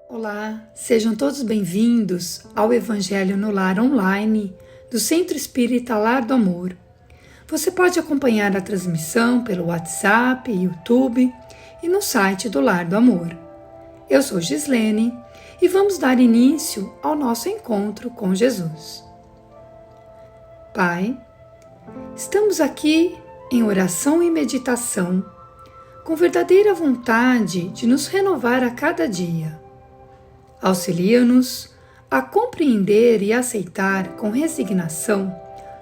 Olá, sejam todos bem-vindos ao Evangelho no Lar Online do Centro Espírita Lar do Amor. Você pode acompanhar a transmissão pelo WhatsApp, YouTube e no site do Lar do Amor. Eu sou Gislene e vamos dar início ao nosso encontro com Jesus. Pai, estamos aqui em oração e meditação, com verdadeira vontade de nos renovar a cada dia. Auxilia-nos a compreender e aceitar com resignação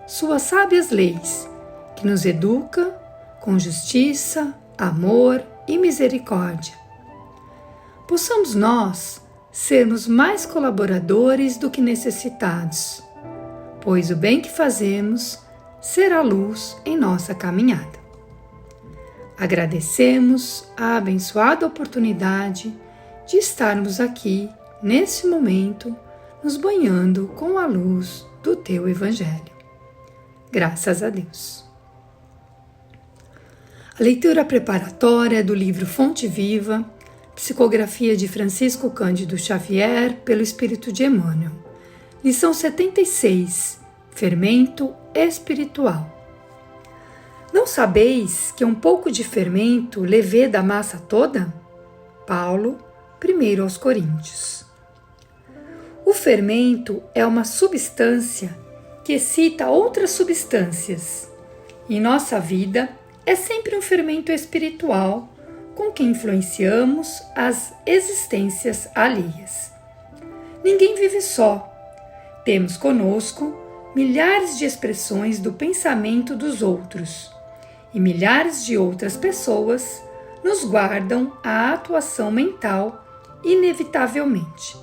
suas sábias leis, que nos educa com justiça, amor e misericórdia. Possamos nós sermos mais colaboradores do que necessitados, pois o bem que fazemos será luz em nossa caminhada. Agradecemos a abençoada oportunidade de estarmos aqui nesse momento, nos banhando com a luz do Teu Evangelho. Graças a Deus. A leitura preparatória do livro Fonte Viva, psicografia de Francisco Cândido Xavier, pelo Espírito de Emmanuel. Lição 76, Fermento Espiritual. Não sabeis que um pouco de fermento leveda a massa toda? Paulo, 1 aos Coríntios. O fermento é uma substância que excita outras substâncias. Em nossa vida, é sempre um fermento espiritual com que influenciamos as existências alheias. Ninguém vive só. Temos conosco milhares de expressões do pensamento dos outros, e milhares de outras pessoas nos guardam a atuação mental inevitavelmente.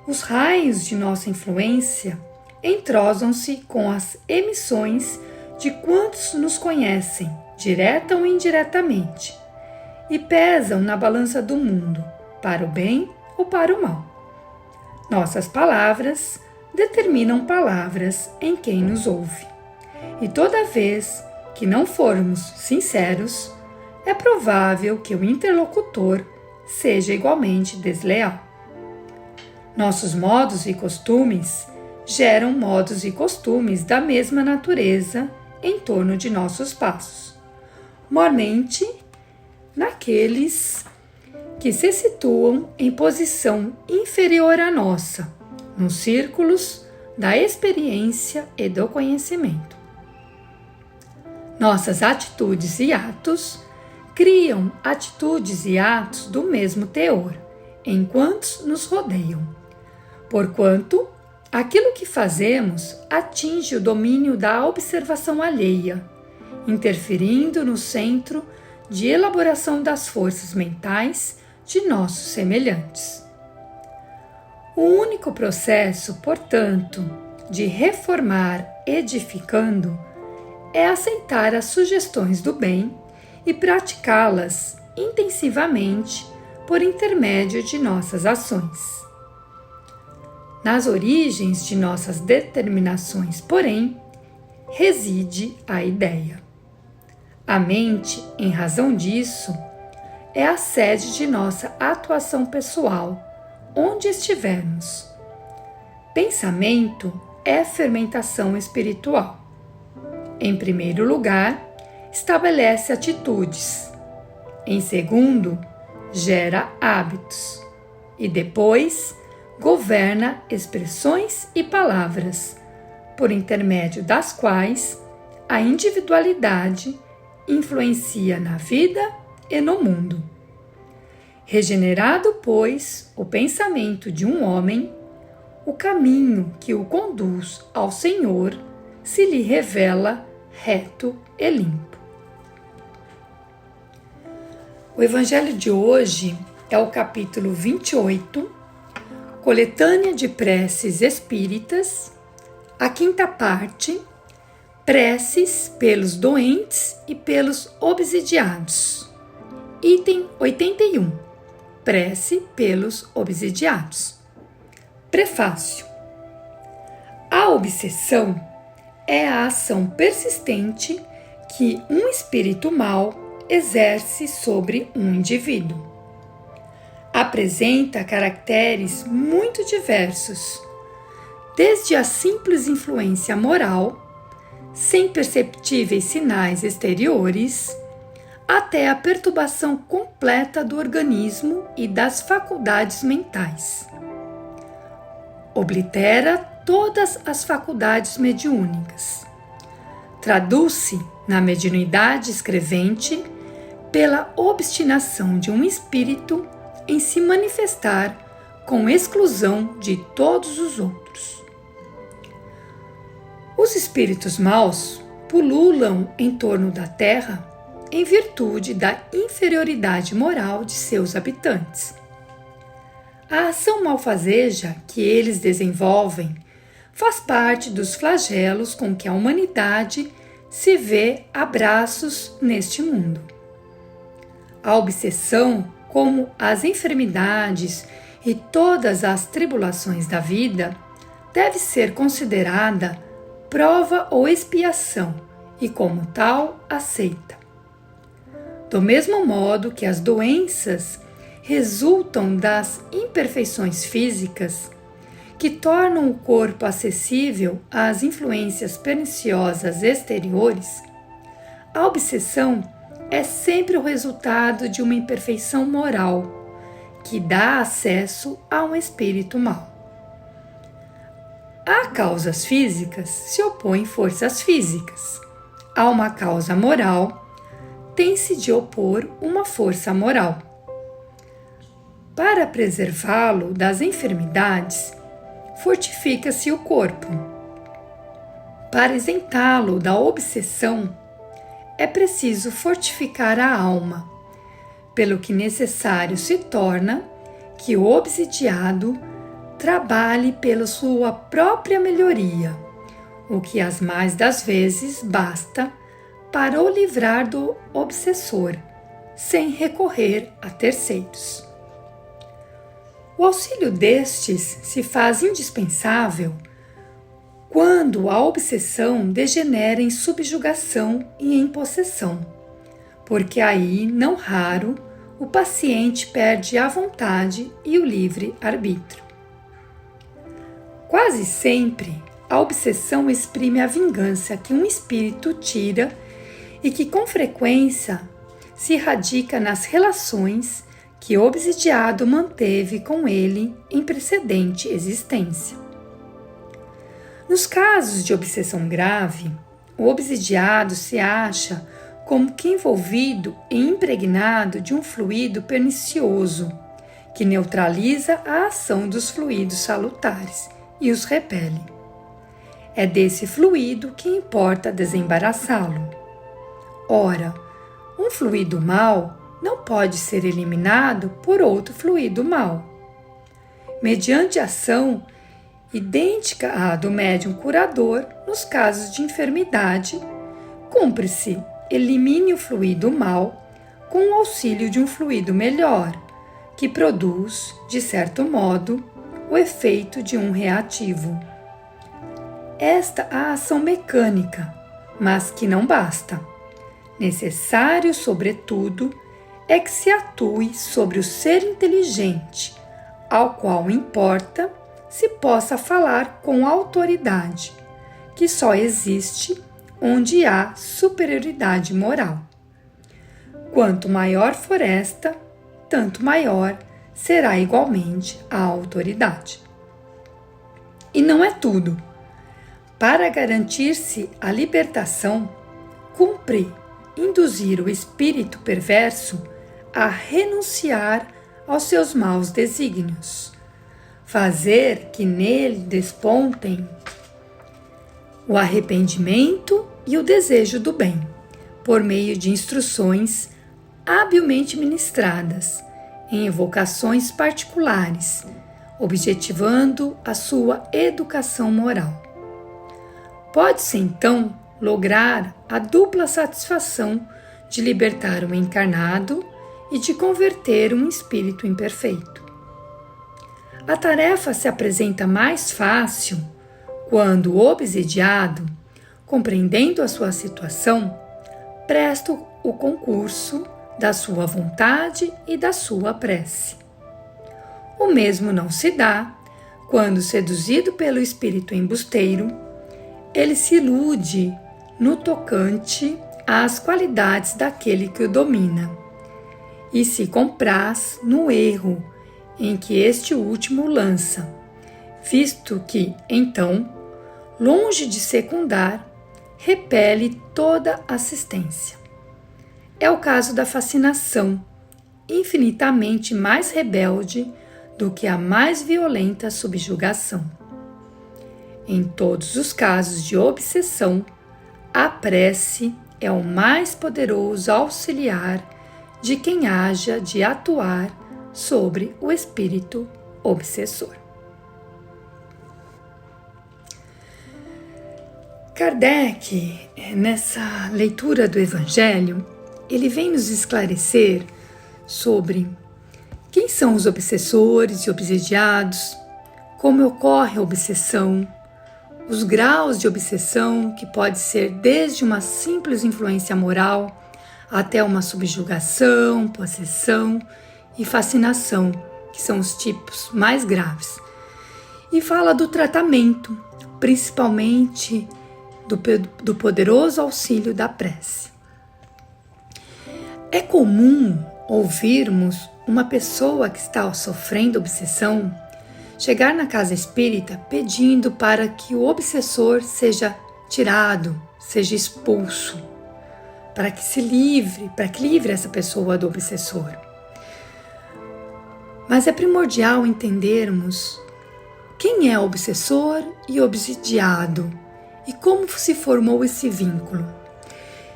Os raios de nossa influência entrosam-se com as emissões de quantos nos conhecem, direta ou indiretamente, e pesam na balança do mundo, para o bem ou para o mal. Nossas palavras determinam palavras em quem nos ouve, e toda vez que não formos sinceros, é provável que o interlocutor seja igualmente desleal. Nossos modos e costumes geram modos e costumes da mesma natureza em torno de nossos passos, mormente naqueles que se situam em posição inferior à nossa, nos círculos da experiência e do conhecimento. Nossas atitudes e atos criam atitudes e atos do mesmo teor, enquanto nos rodeiam. Porquanto, aquilo que fazemos atinge o domínio da observação alheia, interferindo no centro de elaboração das forças mentais de nossos semelhantes. O único processo, portanto, de reformar edificando é aceitar as sugestões do bem e praticá-las intensivamente por intermédio de nossas ações. Nas origens de nossas determinações, porém, reside a ideia. A mente, em razão disso, é a sede de nossa atuação pessoal, onde estivermos. Pensamento é fermentação espiritual. Em primeiro lugar, estabelece atitudes. Em segundo, gera hábitos. E depois, governa expressões e palavras, por intermédio das quais a individualidade influencia na vida e no mundo. Regenerado, pois, o pensamento de um homem, o caminho que o conduz ao Senhor se lhe revela reto e limpo. O Evangelho de hoje é o capítulo 28, Coletânea de Preces Espíritas, a quinta parte, Preces pelos doentes e pelos obsidiados. Item 81, Prece pelos obsidiados. Prefácio. A obsessão é a ação persistente que um espírito mau exerce sobre um indivíduo. apresenta caracteres muito diversos, desde a simples influência moral, sem perceptíveis sinais exteriores, até a perturbação completa do organismo e das faculdades mentais. Oblitera todas as faculdades mediúnicas. Traduz-se na mediunidade escrevente pela obstinação de um espírito em se manifestar com exclusão de todos os outros. Os espíritos maus pululam em torno da Terra em virtude da inferioridade moral de seus habitantes. A ação malfazeja que eles desenvolvem faz parte dos flagelos com que a humanidade se vê a braços neste mundo. A obsessão, como as enfermidades e todas as tribulações da vida, deve ser considerada prova ou expiação e, como tal, aceita. Do mesmo modo que as doenças resultam das imperfeições físicas, que tornam o corpo acessível às influências perniciosas exteriores, a obsessão é sempre o resultado de uma imperfeição moral, que dá acesso a um espírito mau. A causas físicas se opõem forças físicas. A uma causa moral tem-se de opor uma força moral. Para preservá-lo das enfermidades, fortifica-se o corpo. Para isentá-lo da obsessão, é preciso fortificar a alma, pelo que necessário se torna que o obsidiado trabalhe pela sua própria melhoria, o que as mais das vezes basta para o livrar do obsessor, sem recorrer a terceiros. O auxílio destes se faz indispensável quando a obsessão degenera em subjugação e em possessão, porque aí, não raro, o paciente perde a vontade e o livre arbítrio. Quase sempre, a obsessão exprime a vingança que um espírito tira e que com frequência se radica nas relações que o obsidiado manteve com ele em precedente existência. Nos casos de obsessão grave, o obsidiado se acha como que envolvido e impregnado de um fluido pernicioso que neutraliza a ação dos fluidos salutares e os repele. É desse fluido que importa desembaraçá-lo. Ora, um fluido mau não pode ser eliminado por outro fluido mau. Mediante ação idêntica à do médium curador, nos casos de enfermidade, cumpre-se elimine o fluido mau com o auxílio de um fluido melhor, que produz, de certo modo, o efeito de um reativo. Esta a ação mecânica, mas que não basta. Necessário, sobretudo, é que se atue sobre o ser inteligente, ao qual importa se possa falar com autoridade, que só existe onde há superioridade moral. Quanto maior for esta, tanto maior será igualmente a autoridade. E não é tudo. Para garantir-se a libertação, cumpre induzir o espírito perverso a renunciar aos seus maus desígnios, fazer que nele despontem o arrependimento e o desejo do bem, por meio de instruções habilmente ministradas, em evocações particulares, objetivando a sua educação moral. Pode-se, então, lograr a dupla satisfação de libertar o encarnado e de converter um espírito imperfeito. A tarefa se apresenta mais fácil quando o obsidiado, compreendendo a sua situação, presta o concurso da sua vontade e da sua prece. O mesmo não se dá quando, seduzido pelo espírito embusteiro, ele se ilude no tocante às qualidades daquele que o domina e se compraz no erro em que este último lança, visto que, então, longe de secundar, repele toda assistência. É o caso da fascinação, infinitamente mais rebelde do que a mais violenta subjugação. Em todos os casos de obsessão, a prece é o mais poderoso auxiliar de quem haja de atuar sobre o espírito obsessor. Kardec, nessa leitura do Evangelho, ele vem nos esclarecer sobre quem são os obsessores e obsidiados, como ocorre a obsessão, os graus de obsessão, que pode ser desde uma simples influência moral até uma subjugação, possessão e fascinação, que são os tipos mais graves. E fala do tratamento, principalmente do poderoso auxílio da prece. É comum ouvirmos uma pessoa que está sofrendo obsessão chegar na casa espírita pedindo para que o obsessor seja tirado, seja expulso, para que livre essa pessoa do obsessor. Mas é primordial entendermos quem é obsessor e obsidiado e como se formou esse vínculo.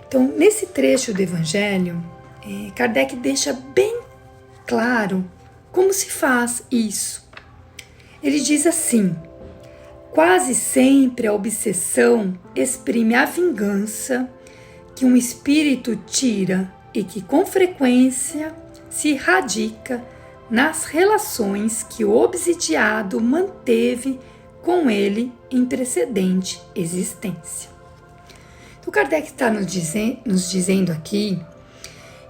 Então, nesse trecho do Evangelho, Kardec deixa bem claro como se faz isso. Ele diz assim: quase sempre a obsessão exprime a vingança que um espírito tira e que com frequência se radica nas relações que o obsidiado manteve com ele em precedente existência. Então, Kardec está nos dizendo aqui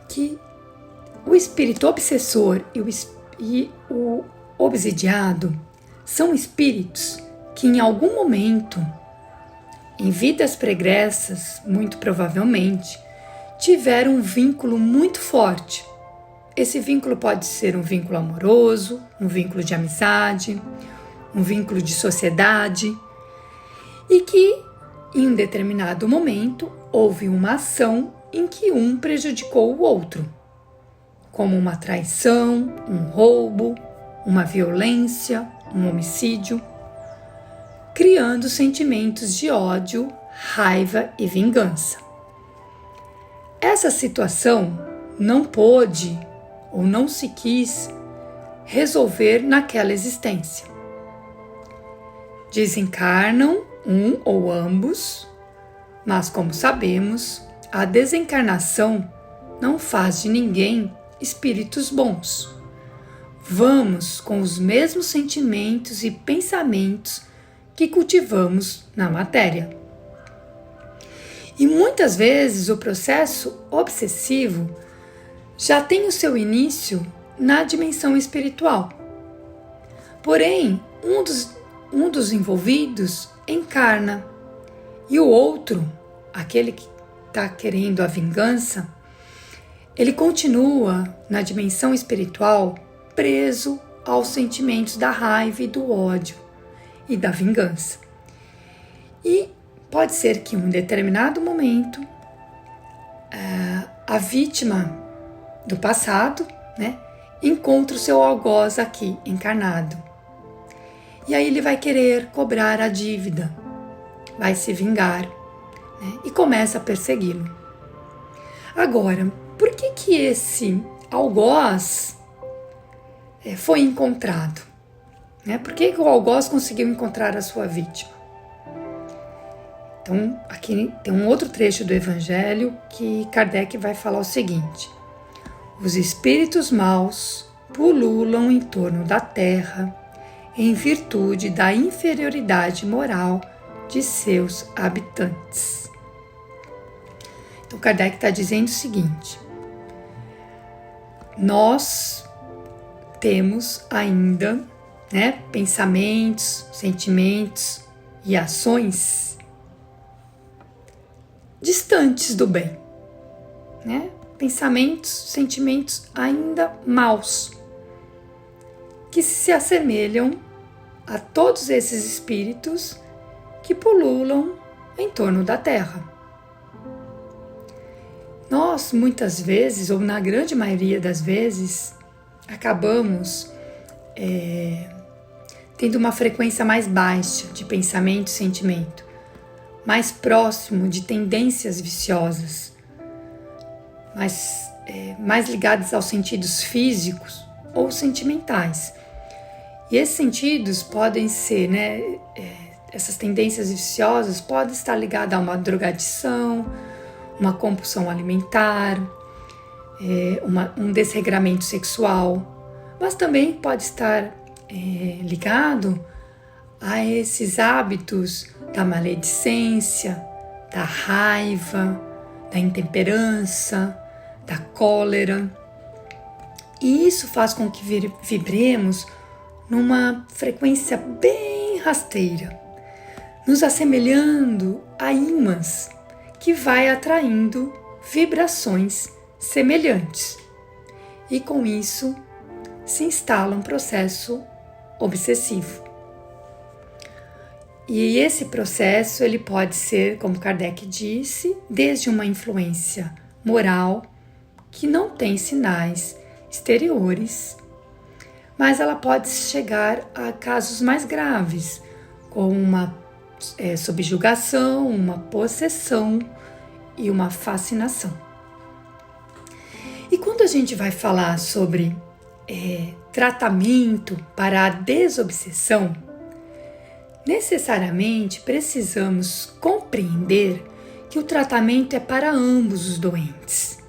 que o espírito obsessor e o obsidiado são espíritos que em algum momento, em vidas pregressas, muito provavelmente, tiveram um vínculo muito forte. Esse vínculo pode ser um vínculo amoroso, um vínculo de amizade, um vínculo de sociedade, e que, em um determinado momento, houve uma ação em que um prejudicou o outro, como uma traição, um roubo, uma violência, um homicídio, criando sentimentos de ódio, raiva e vingança. Essa situação não pôde ou não se quis resolver naquela existência. Desencarnam um ou ambos, mas como sabemos, a desencarnação não faz de ninguém espíritos bons. Vamos com os mesmos sentimentos e pensamentos que cultivamos na matéria. E muitas vezes o processo obsessivo já tem o seu início na dimensão espiritual. Porém, um dos envolvidos encarna e o outro, aquele que está querendo a vingança, ele continua na dimensão espiritual preso aos sentimentos da raiva e do ódio e da vingança. E pode ser que em um determinado momento a vítima do passado, encontre o seu algoz aqui encarnado. E aí ele vai querer cobrar a dívida, vai se vingar, e começa a persegui-lo. Agora, por que esse algoz foi encontrado? Por que o algoz conseguiu encontrar a sua vítima? Então, aqui tem um outro trecho do Evangelho que Kardec vai falar o seguinte: os espíritos maus pululam em torno da terra em virtude da inferioridade moral de seus habitantes. Então, Kardec está dizendo o seguinte: nós temos ainda, pensamentos, sentimentos e ações distantes do bem, pensamentos, sentimentos ainda maus, que se assemelham a todos esses espíritos que pululam em torno da Terra. Nós, muitas vezes, ou na grande maioria das vezes, acabamos tendo uma frequência mais baixa de pensamento e sentimento, mais próximo de tendências viciosas, mais ligadas aos sentidos físicos ou sentimentais. E esses sentidos podem ser, essas tendências viciosas podem estar ligadas a uma drogadição, uma compulsão alimentar, um desregramento sexual, mas também pode estar ligado a esses hábitos da maledicência, da raiva, da intemperança, da cólera. E isso faz com que vibremos numa frequência bem rasteira, nos assemelhando a ímãs que vai atraindo vibrações semelhantes. E com isso se instala um processo obsessivo. E esse processo ele pode ser, como Kardec disse, desde uma influência moral que não tem sinais exteriores, mas ela pode chegar a casos mais graves, como uma subjugação, uma possessão e uma fascinação. E quando a gente vai falar sobre tratamento para a desobsessão, necessariamente precisamos compreender que o tratamento é para ambos os doentes,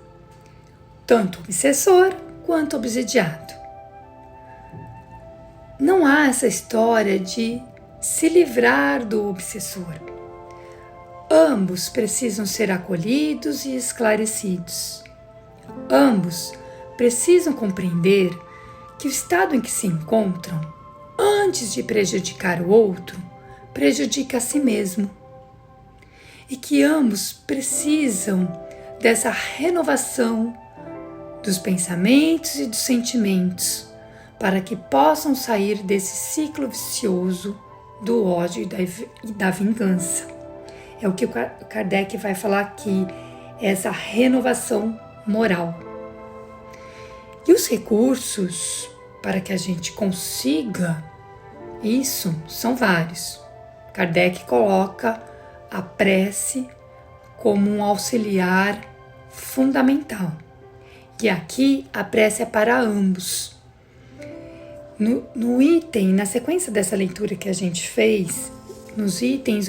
tanto o obsessor quanto o obsidiado. Não há essa história de se livrar do obsessor. Ambos precisam ser acolhidos e esclarecidos. Ambos precisam compreender que o estado em que se encontram, antes de prejudicar o outro, prejudica a si mesmo. E que ambos precisam dessa renovação dos pensamentos e dos sentimentos para que possam sair desse ciclo vicioso do ódio e da vingança. É o que o Kardec vai falar aqui, essa renovação moral. E os recursos para que a gente consiga isso são vários. Kardec coloca a prece como um auxiliar fundamental. E aqui a prece é para ambos. No item, na sequência dessa leitura que a gente fez, nos itens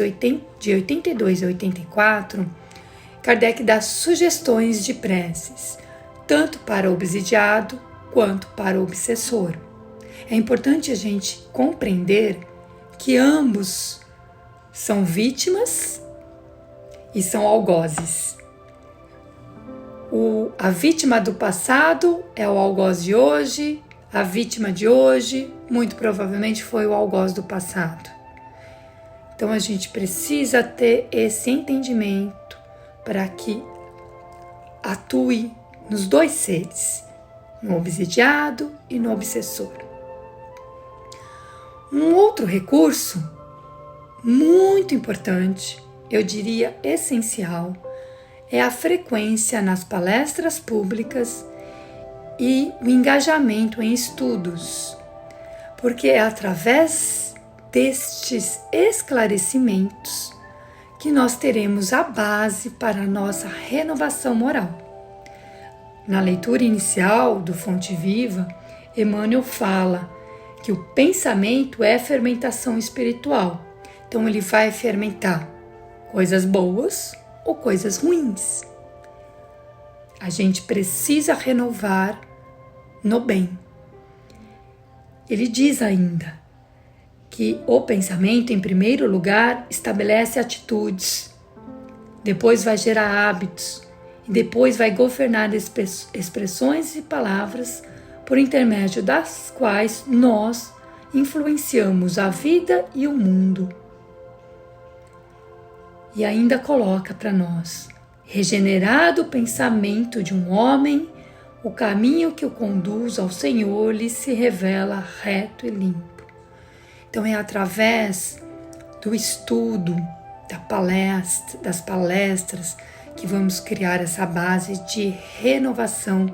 de 82 a 84, Kardec dá sugestões de preces, tanto para o obsidiado quanto para o obsessor. É importante a gente compreender que ambos são vítimas e são algozes. A vítima do passado é o algoz de hoje, a vítima de hoje muito provavelmente foi o algoz do passado. Então a gente precisa ter esse entendimento para que atue nos dois seres, no obsidiado e no obsessor. Um outro recurso muito importante, eu diria essencial, é a frequência nas palestras públicas e o engajamento em estudos, porque é através destes esclarecimentos que nós teremos a base para a nossa renovação moral. Na leitura inicial do Fonte Viva, Emmanuel fala que o pensamento é fermentação espiritual. Então ele vai fermentar coisas boas ou coisas ruins. A gente precisa renovar no bem. Ele diz ainda que o pensamento, em primeiro lugar, estabelece atitudes, depois vai gerar hábitos e depois vai governar expressões e palavras por intermédio das quais nós influenciamos a vida e o mundo. E ainda coloca para nós: regenerado o pensamento de um homem, o caminho que o conduz ao Senhor lhe se revela reto e limpo. Então é através do estudo, das palestras, que vamos criar essa base de renovação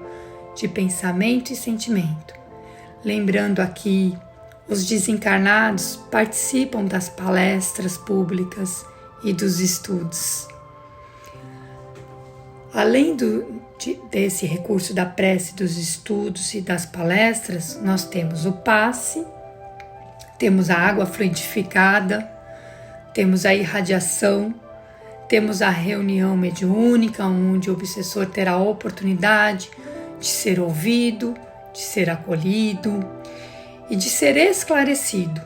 de pensamento e sentimento. Lembrando aqui, os desencarnados participam das palestras públicas e dos estudos. Além desse recurso da prece, dos estudos e das palestras, nós temos o passe, temos a água fluidificada, temos a irradiação, temos a reunião mediúnica, onde o obsessor terá a oportunidade de ser ouvido, de ser acolhido e de ser esclarecido.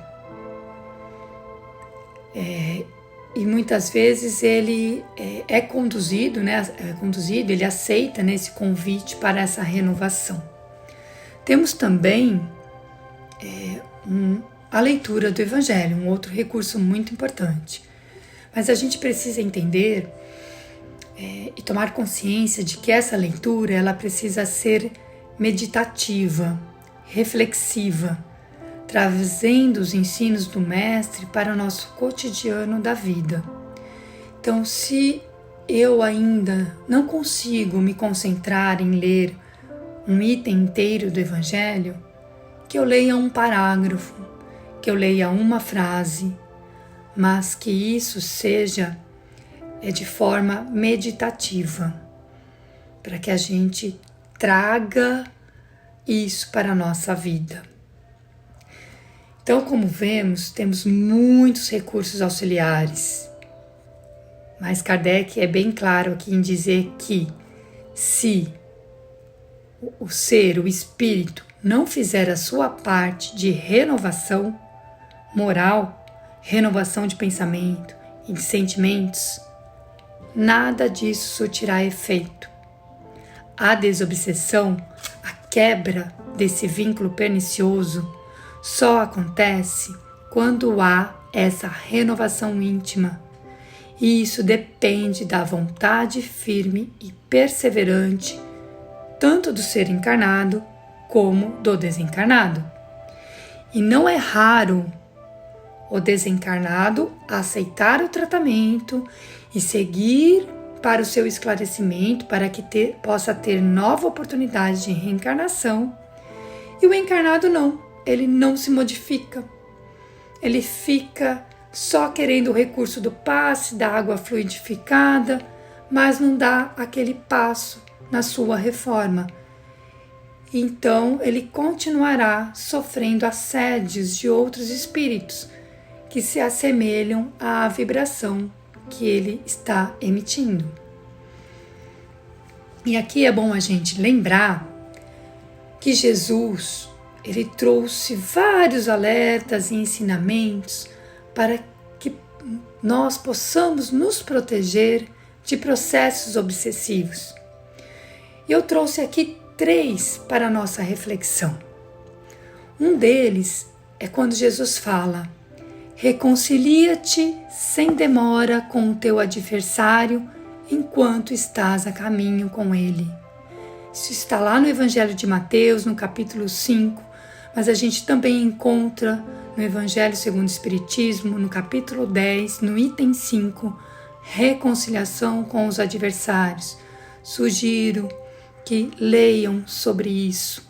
E muitas vezes ele é conduzido, ele aceita esse convite para essa renovação. Temos também a leitura do Evangelho, um outro recurso muito importante. Mas a gente precisa entender e tomar consciência de que essa leitura ela precisa ser meditativa, reflexiva, trazendo os ensinos do Mestre para o nosso cotidiano da vida. Então, se eu ainda não consigo me concentrar em ler um item inteiro do Evangelho, que eu leia um parágrafo, que eu leia uma frase, mas que isso seja de forma meditativa, para que a gente traga isso para a nossa vida. Então, como vemos, temos muitos recursos auxiliares, mas Kardec é bem claro aqui em dizer que se o ser, o espírito, não fizer a sua parte de renovação moral, renovação de pensamento e de sentimentos, nada disso surtirá efeito. A desobsessão, a quebra desse vínculo pernicioso, só acontece quando há essa renovação íntima. E isso depende da vontade firme e perseverante, tanto do ser encarnado como do desencarnado. E não é raro o desencarnado aceitar o tratamento e seguir para o seu esclarecimento, para que possa ter nova oportunidade de reencarnação. E o encarnado não, ele não se modifica. Ele fica só querendo o recurso do passe, da água fluidificada, mas não dá aquele passo na sua reforma. Então ele continuará sofrendo assédios de outros espíritos que se assemelham à vibração que ele está emitindo. E aqui é bom a gente lembrar que Jesus, ele trouxe vários alertas e ensinamentos para que nós possamos nos proteger de processos obsessivos. Eu trouxe aqui 3 para a nossa reflexão. Um deles é quando Jesus fala: reconcilia-te sem demora com o teu adversário enquanto estás a caminho com ele. Isso está lá no Evangelho de Mateus, no capítulo 5, mas a gente também encontra no Evangelho segundo o Espiritismo, no capítulo 10, no item 5, reconciliação com os adversários. Sugiro que leiam sobre isso.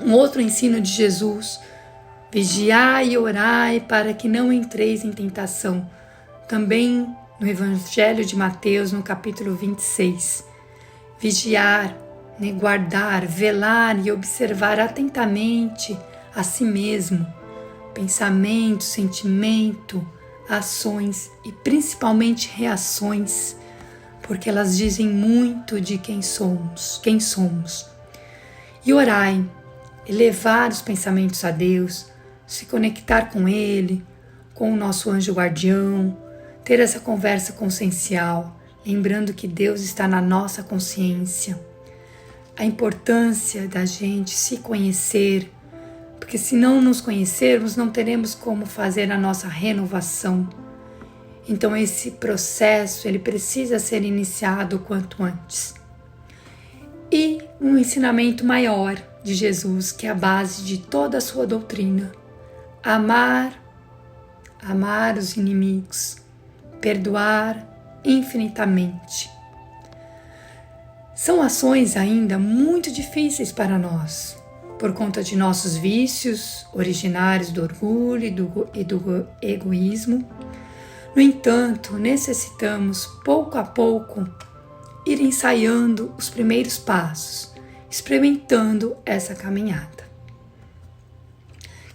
Um outro ensino de Jesus: vigiai e orai para que não entreis em tentação. Também no Evangelho de Mateus, no capítulo 26. Vigiar, guardar, velar e observar atentamente a si mesmo, pensamento, sentimento, ações e principalmente reações, porque elas dizem muito de quem somos. E orai, elevar os pensamentos a Deus, se conectar com Ele, com o nosso anjo guardião, ter essa conversa consciencial, lembrando que Deus está na nossa consciência. a importância da gente se conhecer, porque se não nos conhecermos, não teremos como fazer a nossa renovação. Então esse processo, ele precisa ser iniciado o quanto antes. E um ensinamento maior de Jesus, que é a base de toda a sua doutrina: amar os inimigos, perdoar infinitamente. São ações ainda muito difíceis para nós, por conta de nossos vícios originários do orgulho e do egoísmo. No entanto, necessitamos, pouco a pouco, ir ensaiando os primeiros passos, experimentando essa caminhada.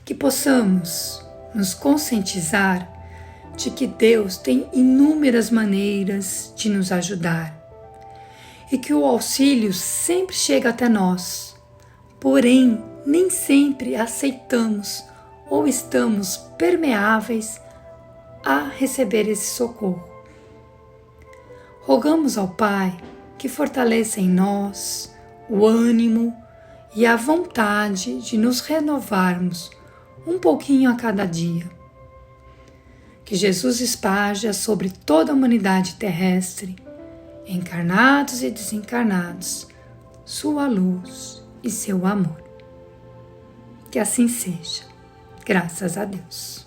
Que possamos nos conscientizar de que Deus tem inúmeras maneiras de nos ajudar e que o auxílio sempre chega até nós, porém nem sempre aceitamos ou estamos permeáveis a receber esse socorro. Rogamos ao Pai que fortaleça em nós o ânimo e a vontade de nos renovarmos um pouquinho a cada dia. Que Jesus esparja sobre toda a humanidade terrestre, encarnados e desencarnados, sua luz e seu amor. Que assim seja, graças a Deus.